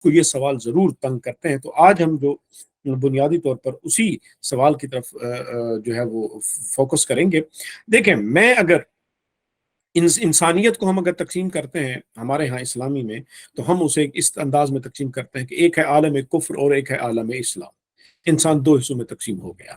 کو یہ سوال ضرور تنگ کرتے ہیں۔ تو آج ہم جو بنیادی طور پر اسی سوال کی طرف جو ہے وہ فوکس کریں گے۔ دیکھیں، میں اگر انسانیت کو ہم اگر تقسیم کرتے ہیں ہمارے ہاں اسلامی میں، تو ہم اسے اس انداز میں تقسیم کرتے ہیں کہ ایک ہے عالم کفر اور ایک ہے عالم اسلام۔ انسان دو حصوں میں تقسیم ہو گیا۔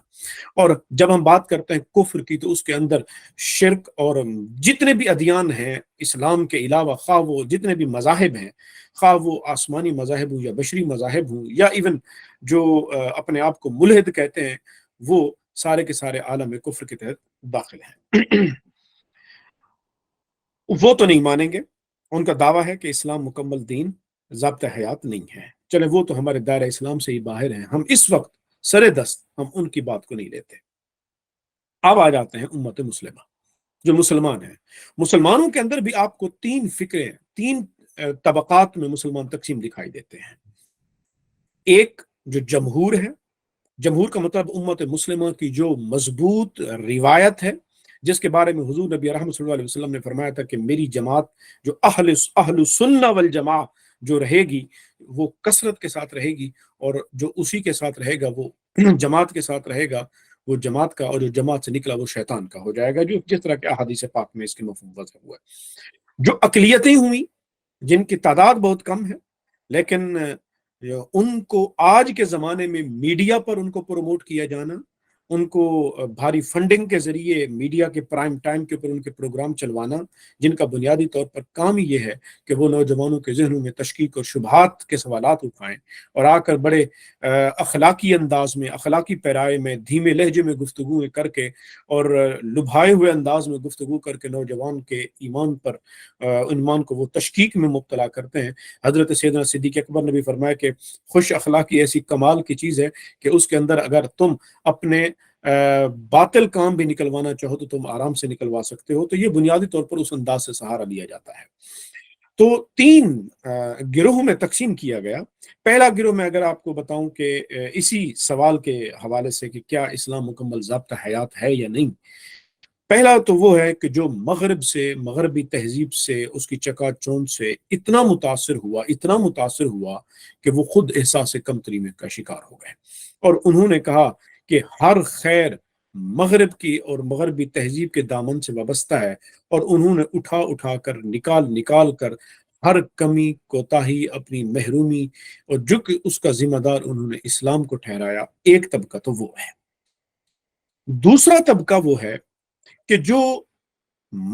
اور جب ہم بات کرتے ہیں کفر کی، تو اس کے اندر شرک اور جتنے بھی ادیان ہیں اسلام کے علاوہ، خواہ وہ جتنے بھی مذاہب ہیں، خواہ وہ آسمانی مذاہب ہوں یا بشری مذاہب ہوں، یا ایون جو اپنے آپ کو ملحد کہتے ہیں، وہ سارے کے سارے عالم کفر کے تحت داخل ہیں۔ وہ تو نہیں مانیں گے، ان کا دعویٰ ہے کہ اسلام مکمل دین، ضابطہ حیات نہیں ہے۔ چلے وہ تو ہمارے دائرہ اسلام سے ہی باہر ہیں، ہم اس وقت سرے دست ہم ان کی بات کو نہیں لیتے۔ اب آ جاتے ہیں امت مسلمہ، جو مسلمان ہیں۔ مسلمانوں کے اندر بھی آپ کو تین فکریں، تین طبقات میں مسلمان تقسیم دکھائی دیتے ہیں۔ ایک جو جمہور ہے، جمہور کا مطلب امت مسلمہ کی جو مضبوط روایت ہے، جس کے بارے میں حضور نبی رحمت صلی اللہ علیہ وسلم نے فرمایا تھا کہ میری جماعت جو اہل سنہ والجماع جو رہے گی، وہ کثرت کے ساتھ رہے گی، اور جو اسی کے ساتھ رہے گا وہ جماعت کے ساتھ رہے گا، وہ جماعت کا، اور جو جماعت سے نکلا وہ شیطان کا ہو جائے گا، جو جس طرح کے احادیث پاک میں اس کے مفہوم وضع ہوا ہے۔ جو اقلیتیں ہوئیں، جن کی تعداد بہت کم ہے، لیکن ان کو آج کے زمانے میں میڈیا پر ان کو پروموٹ کیا جانا، ان کو بھاری فنڈنگ کے ذریعے میڈیا کے پرائم ٹائم کے اوپر ان کے پروگرام چلوانا، جن کا بنیادی طور پر کام یہ ہے کہ وہ نوجوانوں کے ذہنوں میں تشکیک اور شبہات کے سوالات اٹھائیں، اور آ کر بڑے اخلاقی انداز میں، اخلاقی پیرائے میں، دھیمے لہجے میں گفتگو کر کے اور لبھائے ہوئے انداز میں گفتگو کر کے نوجوان کے ایمان کو وہ تشکیک میں مبتلا کرتے ہیں۔ حضرت سیدنا صدیق اکبر نے بھی فرمایا کہ خوش اخلاقی ایسی کمال کی چیز ہے کہ اس کے اندر اگر تم اپنے باطل کام بھی نکلوانا چاہو تو تم آرام سے نکلوا سکتے ہو۔ تو یہ بنیادی طور پر اس انداز سے سہارا لیا جاتا ہے۔ تو تین گروہوں میں تقسیم کیا گیا۔ پہلا گروہ میں اگر آپ کو بتاؤں کہ اسی سوال کے حوالے سے کہ کیا اسلام مکمل ضابطہ حیات ہے یا نہیں، پہلا تو وہ ہے کہ جو مغرب سے، مغربی تہذیب سے، اس کی چکا چوند سے اتنا متاثر ہوا کہ وہ خود احساس کمتری میں کا شکار ہو گئے، اور انہوں نے کہا کہ ہر خیر مغرب کی اور مغربی تہذیب کے دامن سے وابستہ ہے، اور انہوں نے اٹھا کر نکال کر ہر کمی، کوتاہی، اپنی محرومی اور جو کہ اس کا ذمہ دار انہوں نے اسلام کو ٹھہرایا۔ ایک طبقہ تو وہ ہے۔ دوسرا طبقہ وہ ہے کہ جو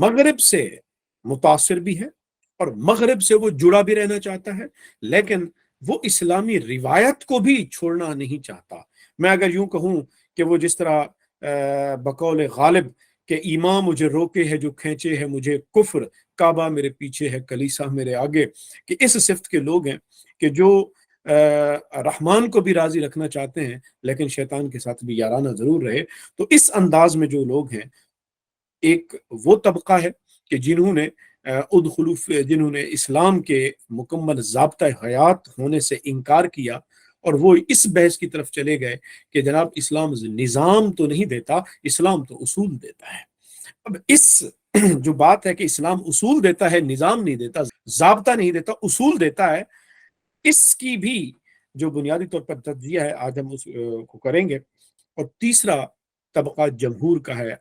مغرب سے متاثر بھی ہے اور مغرب سے وہ جڑا بھی رہنا چاہتا ہے، لیکن وہ اسلامی روایت کو بھی چھوڑنا نہیں چاہتا۔ میں اگر یوں کہوں کہ وہ جس طرح بقول غالب کہ ایمان مجھے روکے ہے جو کھینچے ہے مجھے کفر، کعبہ میرے پیچھے ہے کلیسا میرے آگے، کہ اس صفت کے لوگ ہیں کہ جو رحمان کو بھی راضی رکھنا چاہتے ہیں، لیکن شیطان کے ساتھ بھی یارانہ ضرور رہے۔ تو اس انداز میں جو لوگ ہیں، ایک وہ طبقہ ہے کہ جنہوں نے اسلام کے مکمل ضابطہ حیات ہونے سے انکار کیا، اور وہ اس بحث کی طرف چلے گئے کہ جناب اسلام نظام تو نہیں دیتا، اسلام تو اصول دیتا ہے۔ اب اس جو بات ہے کہ اسلام اصول دیتا ہے، نظام نہیں دیتا، ضابطہ نہیں دیتا، اصول دیتا ہے، اس کی بھی جو بنیادی طور پر تجزیہ ہے آج ہم اس کو کریں گے۔ اور تیسرا طبقہ جمہور کا ہے،